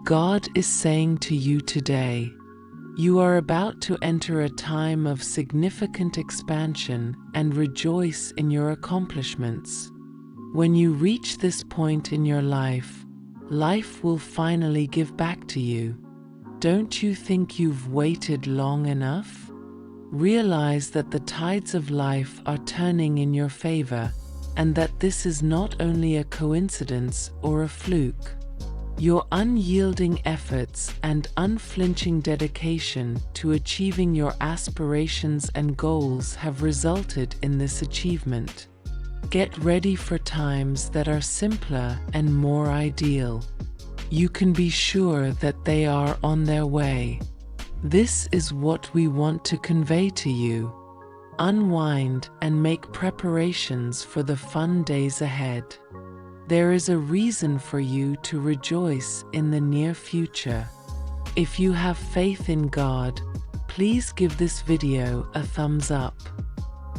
God is saying to you today, you are about to enter a time of significant expansion and rejoice in your accomplishments. When you reach this point in your life, life will finally give back to you. Don't you think you've waited long enough? Realize that the tides of life are turning in your favor, and that this is not only a coincidence or a fluke. Your unyielding efforts and unflinching dedication to achieving your aspirations and goals have resulted in this achievement. Get ready for times that are simpler and more ideal. You can be sure that they are on their way. This is what we want to convey to you. Unwind and make preparations for the fun days ahead. There is a reason for you to rejoice in the near future. If you have faith in God, please give this video a thumbs up.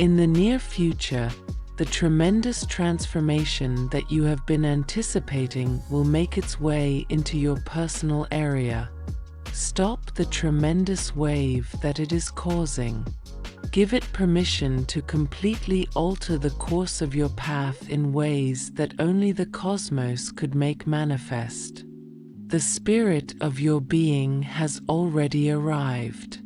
In the near future, the tremendous transformation that you have been anticipating will make its way into your personal area. Stop the tremendous wave that it is causing. Give it permission to completely alter the course of your path in ways that only the cosmos could make manifest. The spirit of your being has already arrived.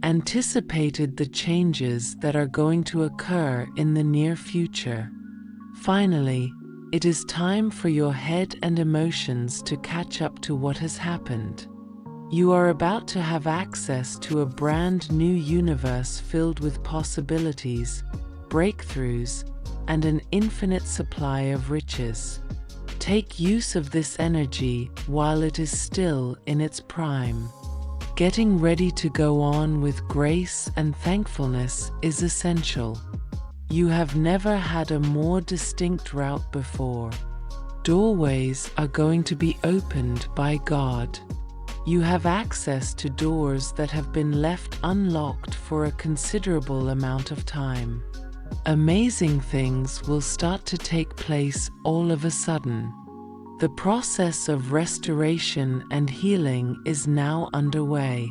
Anticipated the changes that are going to occur in the near future. Finally, it is time for your head and emotions to catch up to what has happened. You are about to have access to a brand new universe filled with possibilities, breakthroughs, and an infinite supply of riches. Take use of this energy while it is still in its prime. Getting ready to go on with grace and thankfulness is essential. You have never had a more distinct route before. Doorways are going to be opened by God. You have access to doors that have been left unlocked for a considerable amount of time. Amazing things will start to take place all of a sudden. The process of restoration and healing is now underway.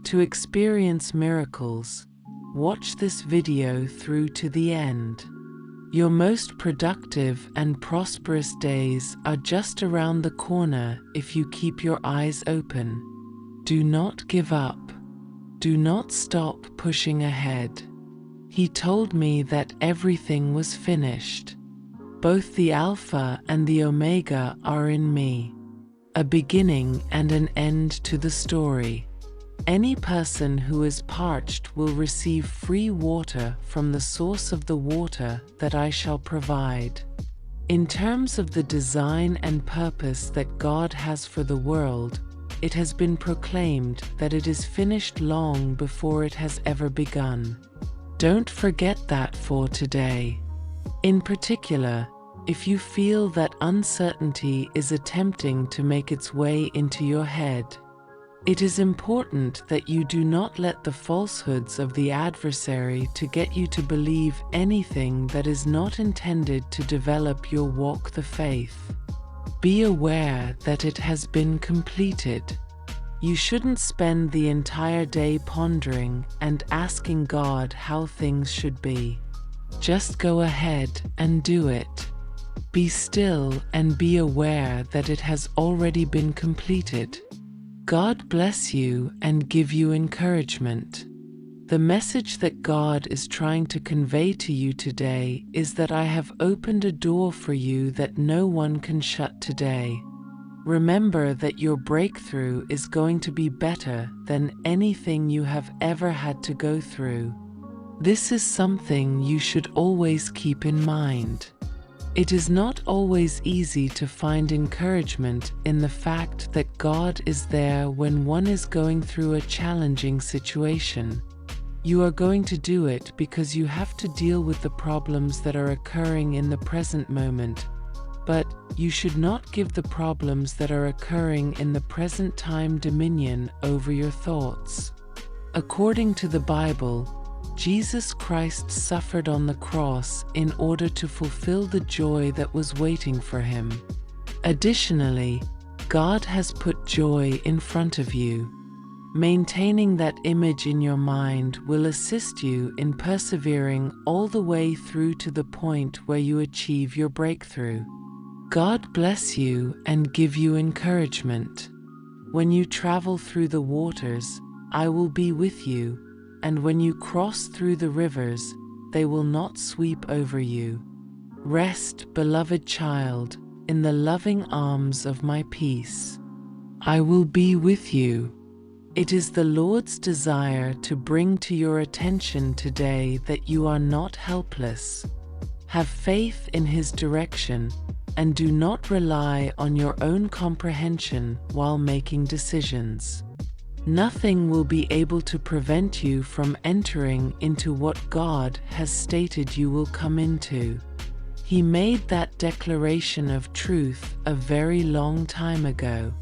To experience miracles, watch this video through to the end. Your most productive and prosperous days are just around the corner if you keep your eyes open. Do not give up. Do not stop pushing ahead. He told me that everything was finished. Both the Alpha and the Omega are in me. A beginning and an end to the story. Any person who is parched will receive free water from the source of the water that I shall provide. In terms of the design and purpose that God has for the world, it has been proclaimed that it is finished long before it has ever begun. Don't forget that for today. In particular, if you feel that uncertainty is attempting to make its way into your head, it is important that you do not let the falsehoods of the adversary to get you to believe anything that is not intended to develop your walk the faith. Be aware that it has been completed. You shouldn't spend the entire day pondering and asking God how things should be. Just go ahead and do it. Be still and be aware that it has already been completed. God bless you and give you encouragement. The message that God is trying to convey to you today is that I have opened a door for you that no one can shut today. Remember that your breakthrough is going to be better than anything you have ever had to go through. This is something you should always keep in mind. It is not always easy to find encouragement in the fact that God is there when one is going through a challenging situation. You are going to do it because you have to deal with the problems that are occurring in the present moment. But you should not give the problems that are occurring in the present time dominion over your thoughts. According to the Bible, Jesus Christ suffered on the cross in order to fulfill the joy that was waiting for him. Additionally, God has put joy in front of you. Maintaining that image in your mind will assist you in persevering all the way through to the point where you achieve your breakthrough. God bless you and give you encouragement. When you travel through the waters, I will be with you, and when you cross through the rivers, they will not sweep over you. Rest, beloved child, in the loving arms of my peace. I will be with you. It is the Lord's desire to bring to your attention today that you are not helpless. Have faith in His direction and do not rely on your own comprehension while making decisions. Nothing will be able to prevent you from entering into what God has stated you will come into. He made that declaration of truth a very long time ago.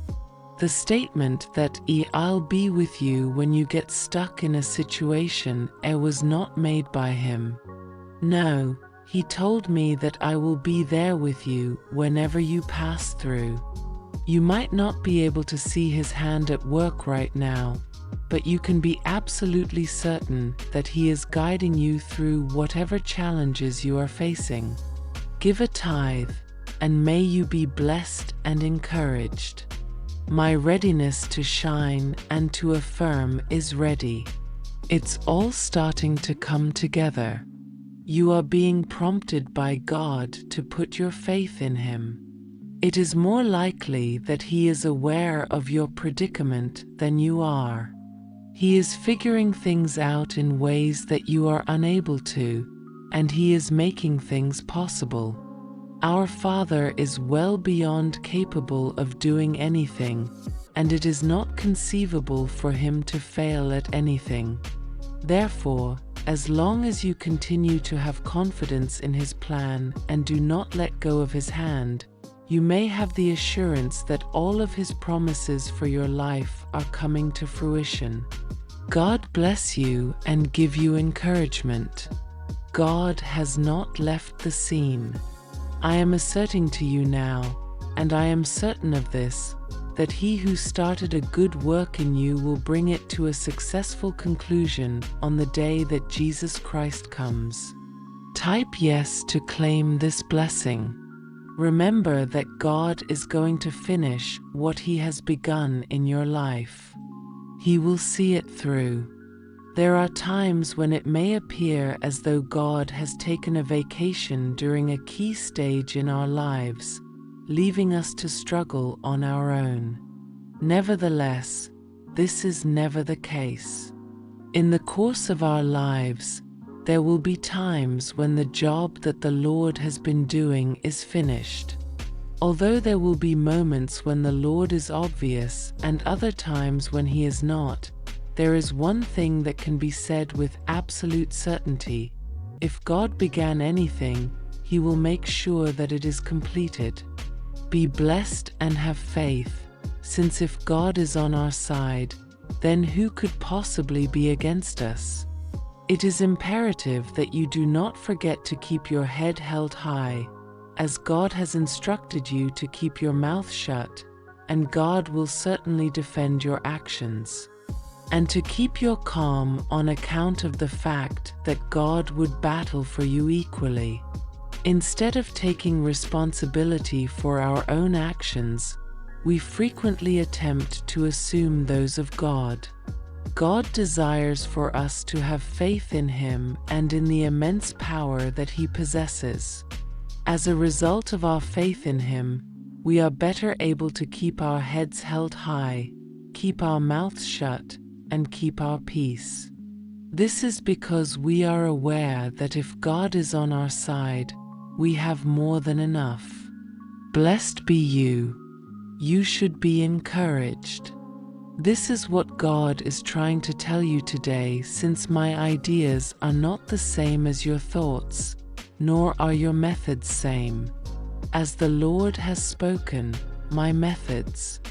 The statement that I'll be with you when you get stuck in a situation was not made by Him. No, He told me that I will be there with you whenever you pass through. You might not be able to see His hand at work right now, but you can be absolutely certain that He is guiding you through whatever challenges you are facing. Give a tithe, and may you be blessed and encouraged. My readiness to shine and to affirm is ready. It's all starting to come together. You are being prompted by God to put your faith in Him. It is more likely that He is aware of your predicament than you are. He is figuring things out in ways that you are unable to, and He is making things possible. Our Father is well beyond capable of doing anything, and it is not conceivable for Him to fail at anything. Therefore, as long as you continue to have confidence in His plan and do not let go of His hand, you may have the assurance that all of His promises for your life are coming to fruition. God bless you and give you encouragement. God has not left the scene. I am asserting to you now, and I am certain of this, that He who started a good work in you will bring it to a successful conclusion on the day that Jesus Christ comes. Type yes to claim this blessing. Remember that God is going to finish what He has begun in your life. He will see it through. There are times when it may appear as though God has taken a vacation during a key stage in our lives, leaving us to struggle on our own. Nevertheless, this is never the case. In the course of our lives, there will be times when the job that the Lord has been doing is finished. Although there will be moments when the Lord is obvious and other times when He is not, there is one thing that can be said with absolute certainty. If God began anything, He will make sure that it is completed. Be blessed and have faith, since if God is on our side, then who could possibly be against us? It is imperative that you do not forget to keep your head held high, as God has instructed you to keep your mouth shut, and God will certainly defend your actions. And to keep your calm on account of the fact that God would battle for you equally. Instead of taking responsibility for our own actions, we frequently attempt to assume those of God. God desires for us to have faith in Him and in the immense power that He possesses. As a result of our faith in Him, we are better able to keep our heads held high, keep our mouths shut, and keep our peace. This is because we are aware that if God is on our side, we have more than enough. Blessed be you. You should be encouraged. This is what God is trying to tell you today, since my ideas are not the same as your thoughts, nor are your methods same. As the Lord has spoken, my methods.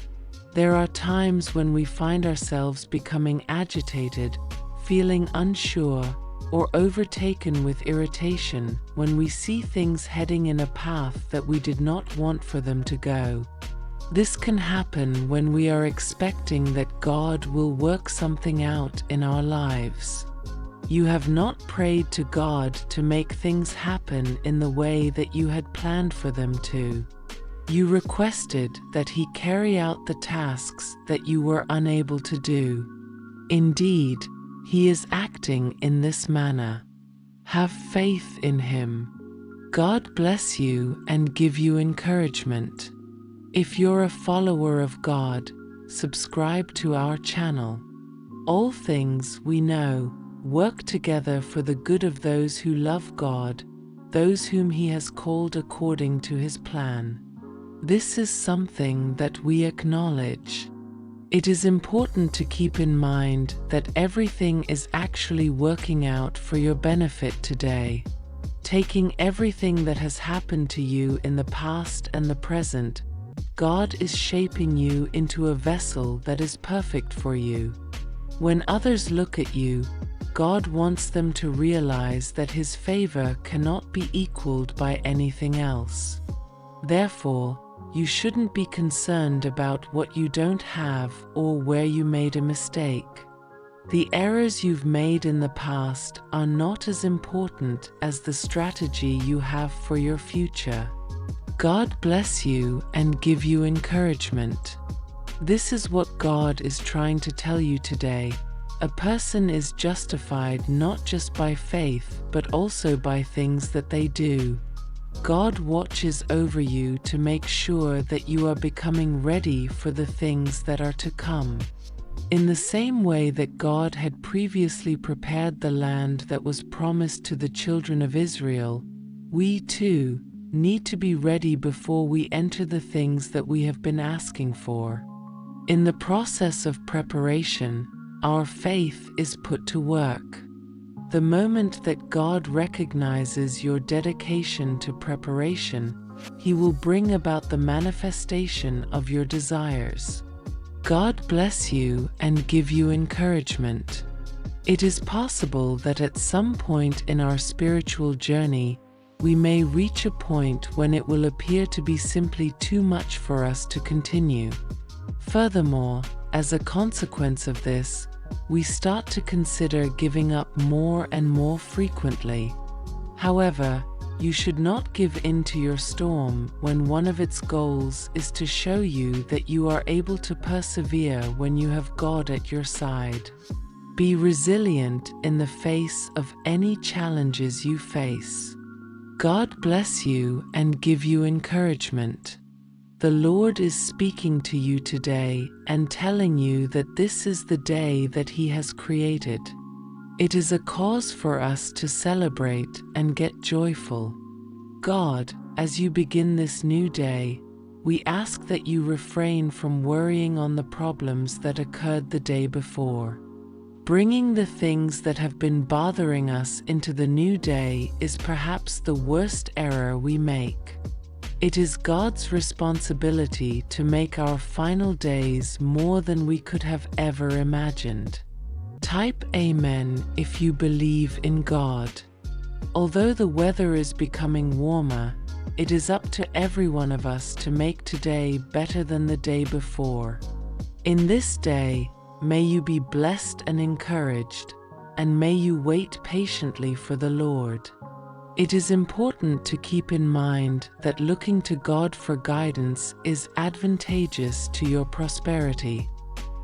There are times when we find ourselves becoming agitated, feeling unsure, or overtaken with irritation when we see things heading in a path that we did not want for them to go. This can happen when we are expecting that God will work something out in our lives. You have not prayed to God to make things happen in the way that you had planned for them to. You requested that He carry out the tasks that you were unable to do. Indeed, He is acting in this manner. Have faith in Him. God bless you and give you encouragement. If you're a follower of God, subscribe to our channel. All things, we know, work together for the good of those who love God, those whom He has called according to His plan. This is something that we acknowledge. It is important to keep in mind that everything is actually working out for your benefit today. Taking everything that has happened to you in the past and the present, God is shaping you into a vessel that is perfect for you. When others look at you, God wants them to realize that His favor cannot be equaled by anything else. Therefore, you shouldn't be concerned about what you don't have or where you made a mistake. The errors you've made in the past are not as important as the strategy you have for your future. God bless you and give you encouragement. This is what God is trying to tell you today. A person is justified not just by faith, but also by things that they do. God watches over you to make sure that you are becoming ready for the things that are to come. In the same way that God had previously prepared the land that was promised to the children of Israel, we too need to be ready before we enter the things that we have been asking for. In the process of preparation, our faith is put to work. The moment that God recognizes your dedication to preparation, He will bring about the manifestation of your desires. God bless you and give you encouragement. It is possible that at some point in our spiritual journey, we may reach a point when it will appear to be simply too much for us to continue. Furthermore, as a consequence of this, we start to consider giving up more and more frequently. However, you should not give in to your storm when one of its goals is to show you that you are able to persevere when you have God at your side. Be resilient in the face of any challenges you face. God bless you and give you encouragement. The Lord is speaking to you today and telling you that this is the day that He has created. It is a cause for us to celebrate and get joyful. God, as you begin this new day, we ask that you refrain from worrying on the problems that occurred the day before. Bringing the things that have been bothering us into the new day is perhaps the worst error we make. It is God's responsibility to make our final days more than we could have ever imagined. Type Amen if you believe in God. Although the weather is becoming warmer, it is up to every one of us to make today better than the day before. In this day, may you be blessed and encouraged, and may you wait patiently for the Lord. It is important to keep in mind that looking to God for guidance is advantageous to your prosperity.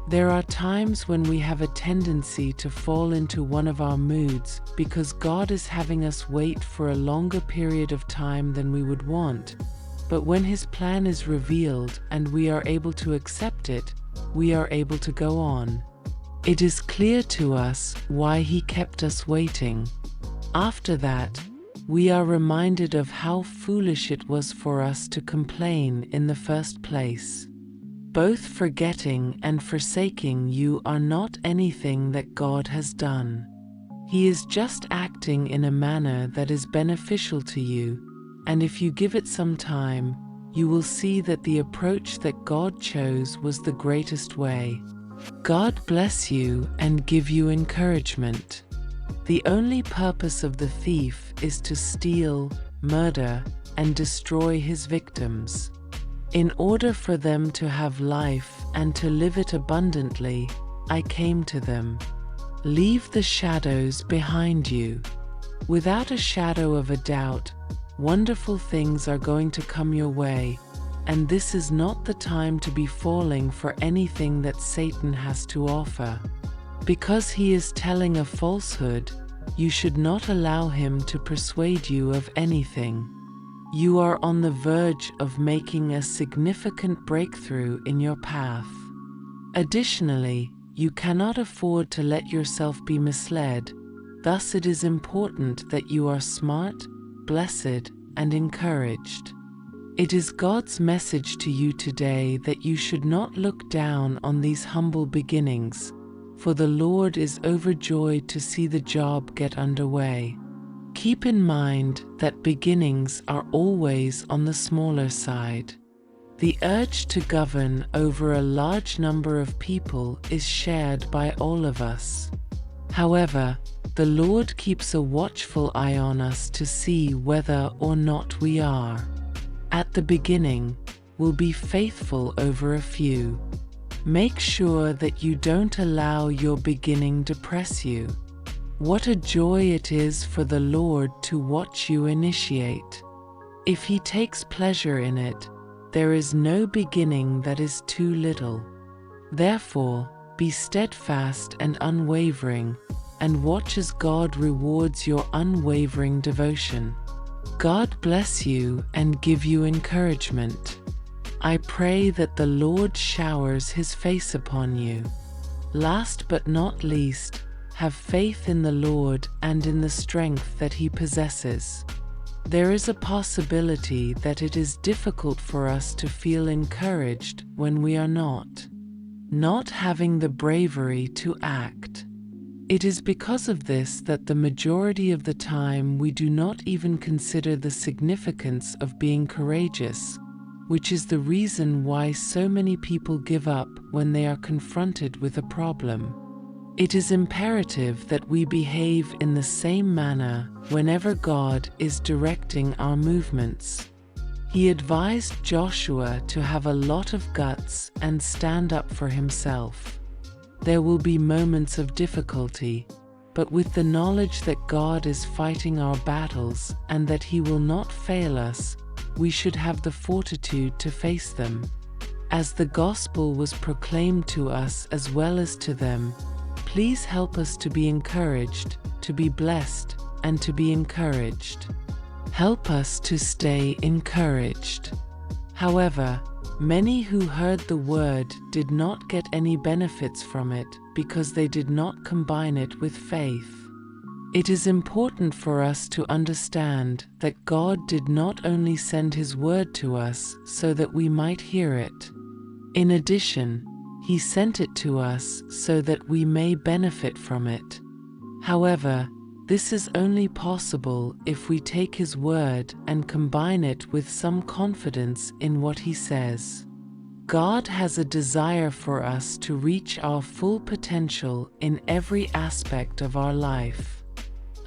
There are times when we have a tendency to fall into one of our moods because God is having us wait for a longer period of time than we would want, but when His plan is revealed and we are able to accept it, we are able to go on. It is clear to us why He kept us waiting. After that, we are reminded of how foolish it was for us to complain in the first place. Both forgetting and forsaking you are not anything that God has done. He is just acting in a manner that is beneficial to you, and if you give it some time, you will see that the approach that God chose was the greatest way. God bless you and give you encouragement. The only purpose of the thief is to steal, murder, and destroy his victims. In order for them to have life and to live it abundantly, I came to them. Leave the shadows behind you. Without a shadow of a doubt, wonderful things are going to come your way, and this is not the time to be falling for anything that Satan has to offer. Because he is telling a falsehood, you should not allow him to persuade you of anything. You are on the verge of making a significant breakthrough in your path. Additionally, you cannot afford to let yourself be misled. Thus, it is important that you are smart, blessed, and encouraged. It is God's message to you today that you should not look down on these humble beginnings, for the Lord is overjoyed to see the job get underway. Keep in mind that beginnings are always on the smaller side. The urge to govern over a large number of people is shared by all of us. However, the Lord keeps a watchful eye on us to see whether or not we are. At the beginning, we'll be faithful over a few. Make sure that you don't allow your beginning depress you. What a joy it is for the Lord to watch you initiate. If He takes pleasure in it, there is no beginning that is too little. Therefore, be steadfast and unwavering, and watch as God rewards your unwavering devotion. God bless you and give you encouragement. I pray that the Lord showers His face upon you. Last but not least, have faith in the Lord and in the strength that He possesses. There is a possibility that it is difficult for us to feel encouraged when we are not having the bravery to act. It is because of this that the majority of the time we do not even consider the significance of being courageous, which is the reason why so many people give up when they are confronted with a problem. It is imperative that we behave in the same manner whenever God is directing our movements. He advised Joshua to have a lot of guts and stand up for himself. There will be moments of difficulty, but with the knowledge that God is fighting our battles and that He will not fail us, we should have the fortitude to face them. As the gospel was proclaimed to us as well as to them, please help us to be encouraged, to be blessed, and to be encouraged. Help us to stay encouraged. However, many who heard the word did not get any benefits from it because they did not combine it with faith. It is important for us to understand that God did not only send His word to us so that we might hear it. In addition, He sent it to us so that we may benefit from it. However, this is only possible if we take His word and combine it with some confidence in what He says. God has a desire for us to reach our full potential in every aspect of our life.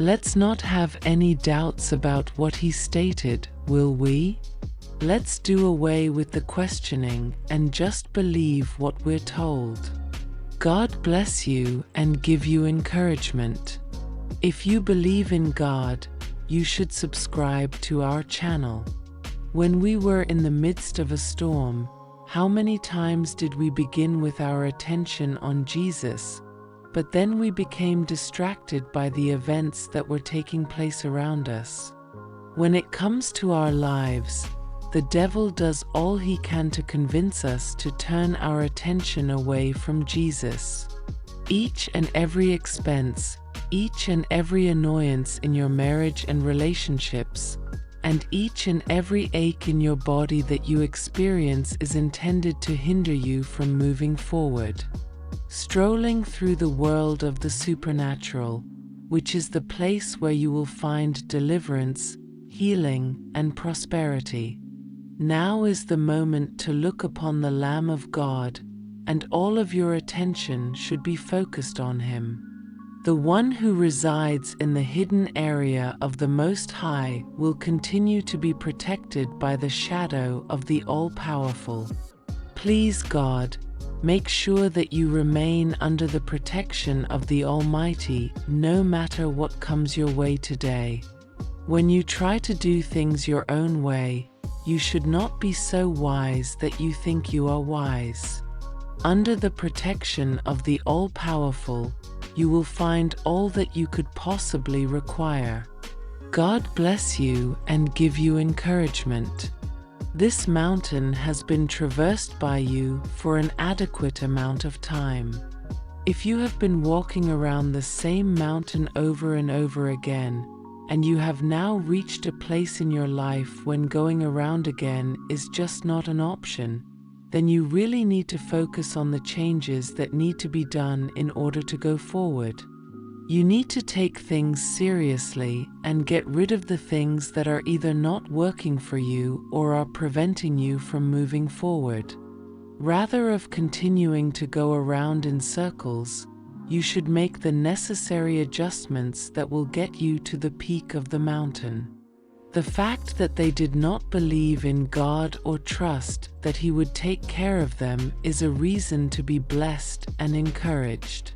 Let's not have any doubts about what He stated, will we? Let's do away with the questioning and just believe what we're told. God bless you and give you encouragement. If you believe in God, you should subscribe to our channel. When we were in the midst of a storm, how many times did we begin with our attention on Jesus, but then we became distracted by the events that were taking place around us? When it comes to our lives, the devil does all he can to convince us to turn our attention away from Jesus. Each and every expense, each and every annoyance in your marriage and relationships, and each and every ache in your body that you experience is intended to hinder you from moving forward. Strolling through the world of the supernatural, which is the place where you will find deliverance, healing, and prosperity. Now is the moment to look upon the Lamb of God, and all of your attention should be focused on Him. The one who resides in the hidden area of the Most High will continue to be protected by the shadow of the All-Powerful. Please, God, make sure that you remain under the protection of the Almighty no matter what comes your way today. When you try to do things your own way, you should not be so wise that you think you are wise. Under the protection of the All-Powerful, you will find all that you could possibly require. God bless you and give you encouragement. This mountain has been traversed by you for an adequate amount of time. If you have been walking around the same mountain over and over again, and you have now reached a place in your life when going around again is just not an option, then you really need to focus on the changes that need to be done in order to go forward. You need to take things seriously and get rid of the things that are either not working for you or are preventing you from moving forward. Rather of continuing to go around in circles, you should make the necessary adjustments that will get you to the peak of the mountain. The fact that they did not believe in God or trust that He would take care of them is a reason to be blessed and encouraged.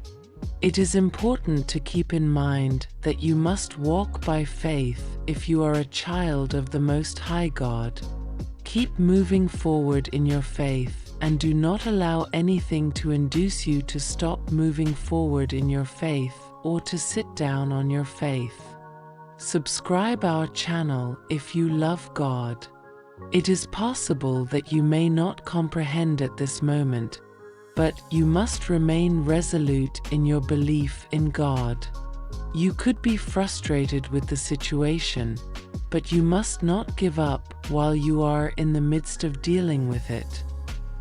It is important to keep in mind that you must walk by faith if you are a child of the Most High God. Keep moving forward in your faith and do not allow anything to induce you to stop moving forward in your faith or to sit down on your faith. Subscribe our channel if you love God. It is possible that you may not comprehend at this moment, but you must remain resolute in your belief in God. You could be frustrated with the situation, but you must not give up while you are in the midst of dealing with it.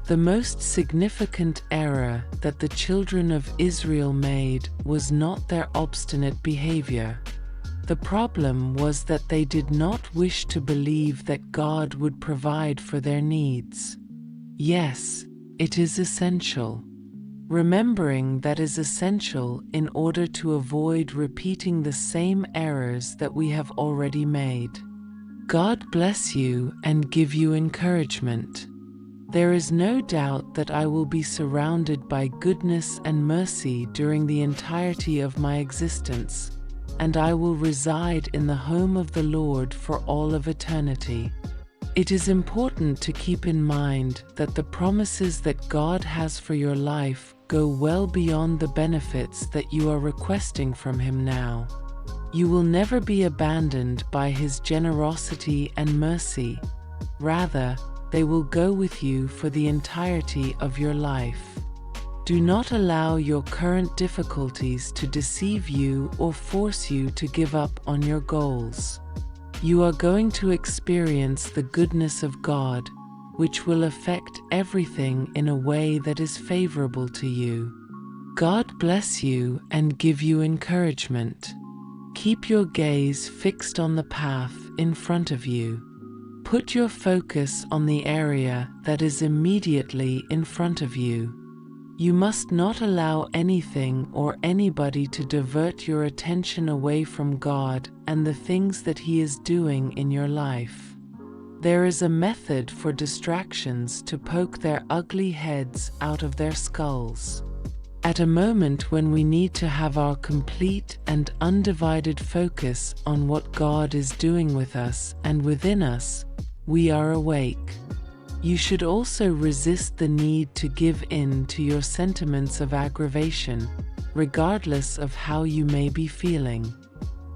The most significant error that the children of Israel made was not their obstinate behavior. The problem was that they did not wish to believe that God would provide for their needs. Yes, it is essential. Remembering that is essential in order to avoid repeating the same errors that we have already made. God bless you and give you encouragement. There is no doubt that I will be surrounded by goodness and mercy during the entirety of my existence, and I will reside in the home of the Lord for all of eternity. It is important to keep in mind that the promises that God has for your life go well beyond the benefits that you are requesting from Him now. You will never be abandoned by His generosity and mercy. Rather, they will go with you for the entirety of your life. Do not allow your current difficulties to deceive you or force you to give up on your goals. You are going to experience the goodness of God, which will affect everything in a way that is favorable to you. God bless you and give you encouragement. Keep your gaze fixed on the path in front of you. Put your focus on the area that is immediately in front of you. You must not allow anything or anybody to divert your attention away from God and the things that He is doing in your life. There is a method for distractions to poke their ugly heads out of their skulls. At a moment when we need to have our complete and undivided focus on what God is doing with us and within us, we are awake. You should also resist the need to give in to your sentiments of aggravation, regardless of how you may be feeling.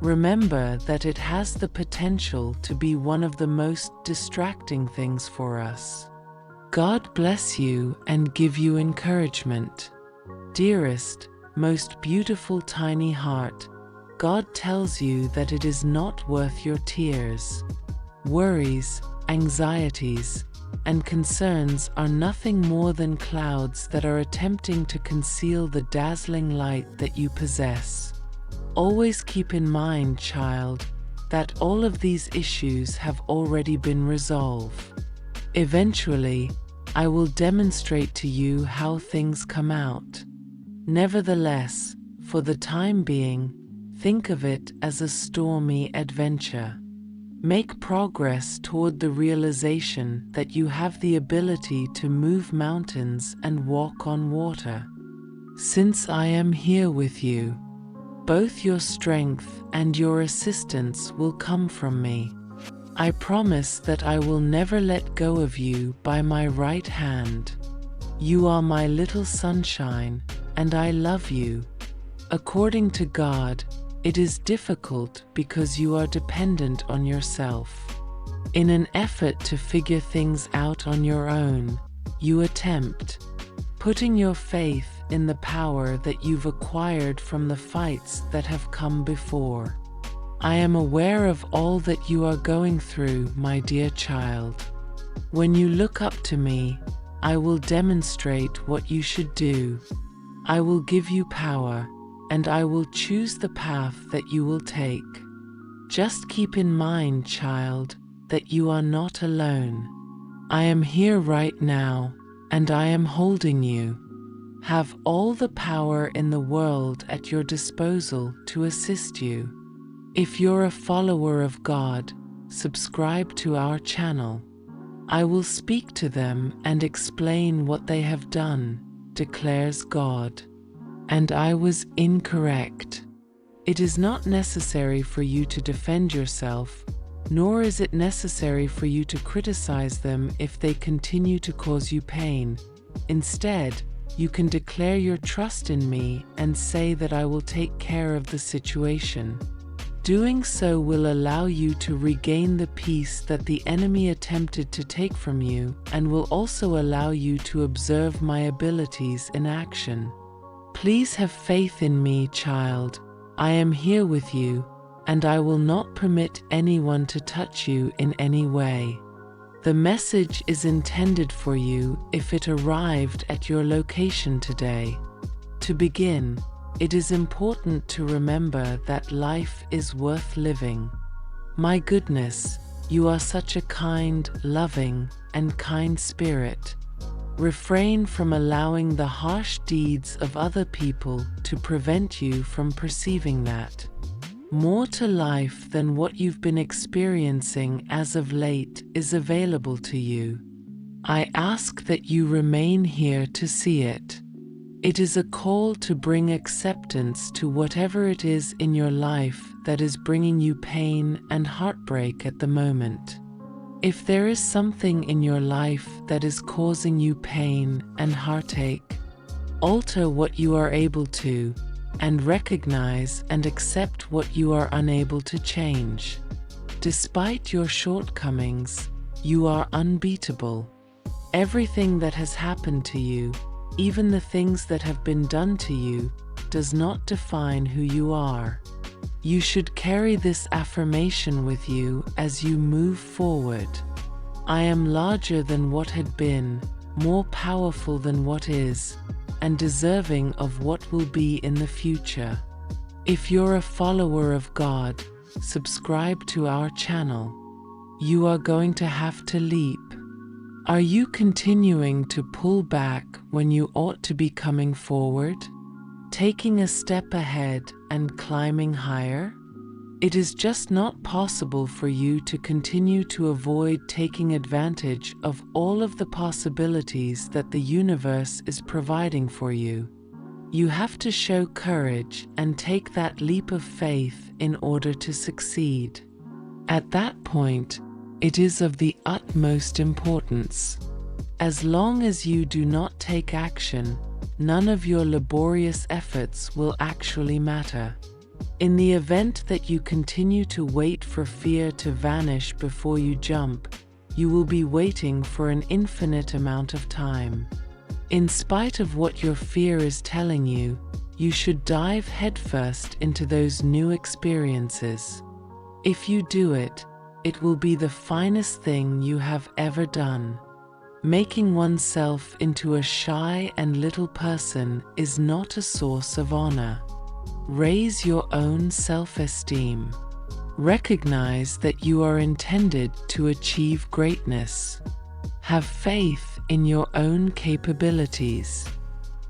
Remember that it has the potential to be one of the most distracting things for us. God bless you and give you encouragement. Dearest, most beautiful tiny heart, God tells you that it is not worth your tears. Worries, anxieties, and concerns are nothing more than clouds that are attempting to conceal the dazzling light that you possess. Always keep in mind, child, that all of these issues have already been resolved. Eventually, I will demonstrate to you how things come out. Nevertheless, For the time being, think of it as a stormy adventure. Make progress toward the realization that you have the ability to move mountains and walk on water. Since I am here with you, both your strength and your assistance will come from me. I promise that I will never let go of you by my right hand. You are my little sunshine, and I love you. According to God, it is difficult because you are dependent on yourself. In an effort to figure things out on your own, you attempt, putting your faith in the power that you've acquired from the fights that have come before. I am aware of all that you are going through, my dear child. When you look up to me, I will demonstrate what you should do. I will give you power, and I will choose the path that you will take. Just keep in mind, child, that you are not alone. I am here right now, and I am holding you. Have all the power in the world at your disposal to assist you. If you're a follower of God, subscribe to our channel. I will speak to them and explain what they have done, declares God. And I was incorrect. It is not necessary for you to defend yourself, nor is it necessary for you to criticize them if they continue to cause you pain. Instead, you can declare your trust in me and say that I will take care of the situation. Doing so will allow you to regain the peace that the enemy attempted to take from you, and will also allow you to observe my abilities in action. Please have faith in me, child. I am here with you, and I will not permit anyone to touch you in any way. The message is intended for you if it arrived at your location today. To begin, it is important to remember that life is worth living. My goodness, you are such a kind, loving, and kind spirit. Refrain from allowing the harsh deeds of other people to prevent you from perceiving that. More to life than what you've been experiencing as of late is available to you. I ask that you remain here to see it. It is a call to bring acceptance to whatever it is in your life that is bringing you pain and heartbreak at the moment. If there is something in your life that is causing you pain and heartache, alter what you are able to, and recognize and accept what you are unable to change. Despite your shortcomings, you are unbeatable. Everything that has happened to you, even the things that have been done to you, does not define who you are. You should carry this affirmation with you as you move forward. I am larger than what had been, more powerful than what is, and deserving of what will be in the future. If you're a follower of God, subscribe to our channel. You are going to have to leap. Are you continuing to pull back when you ought to be coming forward? Taking a step ahead and climbing higher? It is just not possible for you to continue to avoid taking advantage of all of the possibilities that the universe is providing for you. You have to show courage and take that leap of faith in order to succeed. At that point, it is of the utmost importance. As long as you do not take action, none of your laborious efforts will actually matter. In the event that you continue to wait for fear to vanish before you jump, you will be waiting for an infinite amount of time. In spite of what your fear is telling you, you should dive headfirst into those new experiences. If you do it, it will be the finest thing you have ever done. Making oneself into a shy and little person is not a source of honor. Raise your own self-esteem. Recognize that you are intended to achieve greatness. Have faith in your own capabilities.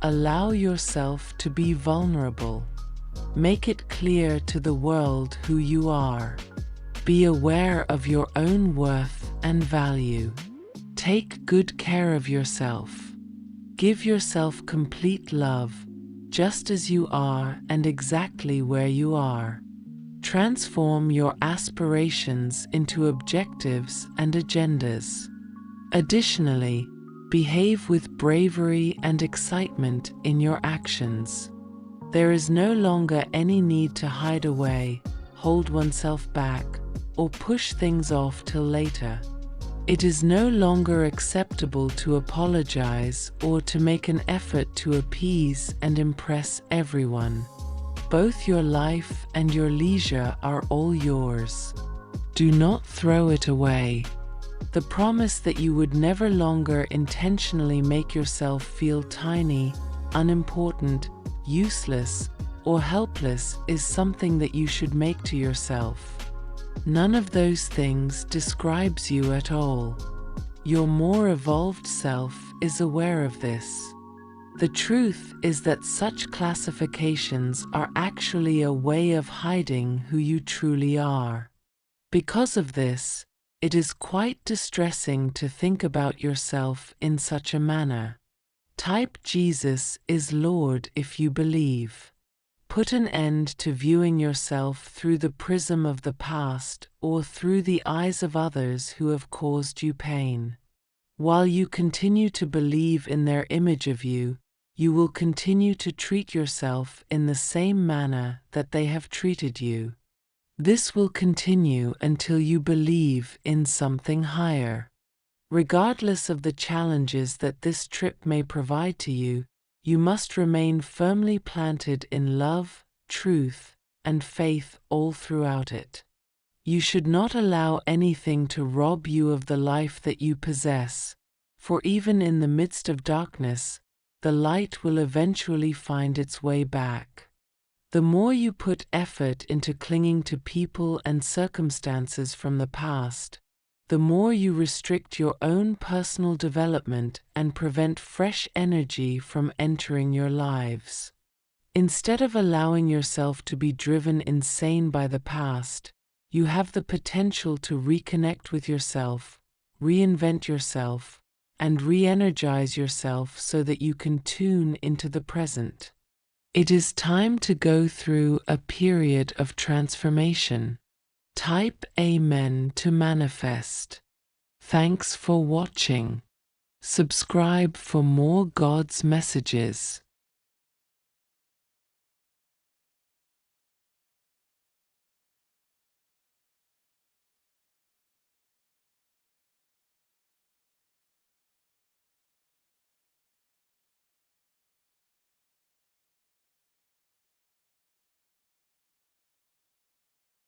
Allow yourself to be vulnerable. Make it clear to the world who you are. Be aware of your own worth and value. Take good care of yourself. Give yourself complete love, just as you are and exactly where you are. Transform your aspirations into objectives and agendas. Additionally, behave with bravery and excitement in your actions. There is no longer any need to hide away, hold oneself back, or push things off till later. It is no longer acceptable to apologize or to make an effort to appease and impress everyone. Both your life and your leisure are all yours. Do not throw it away. The promise that you would never longer intentionally make yourself feel tiny, unimportant, useless, or helpless is something that you should make to yourself. None of those things describes you at all. Your more evolved self is aware of this. The truth is that such classifications are actually a way of hiding who you truly are. Because of this, it is quite distressing to think about yourself in such a manner. Type Jesus is Lord if you believe. Put an end to viewing yourself through the prism of the past or through the eyes of others who have caused you pain. While you continue to believe in their image of you, you will continue to treat yourself in the same manner that they have treated you. This will continue until you believe in something higher. Regardless of the challenges that this trip may provide to you, you must remain firmly planted in love, truth, and faith all throughout it. You should not allow anything to rob you of the life that you possess, for even in the midst of darkness, the light will eventually find its way back. The more you put effort into clinging to people and circumstances from the past, the more you restrict your own personal development and prevent fresh energy from entering your lives. Instead of allowing yourself to be driven insane by the past, you have the potential to reconnect with yourself, reinvent yourself, and re-energize yourself so that you can tune into the present. It is time to go through a period of transformation. Type Amen to manifest. Thanks for watching. Subscribe for more God's messages.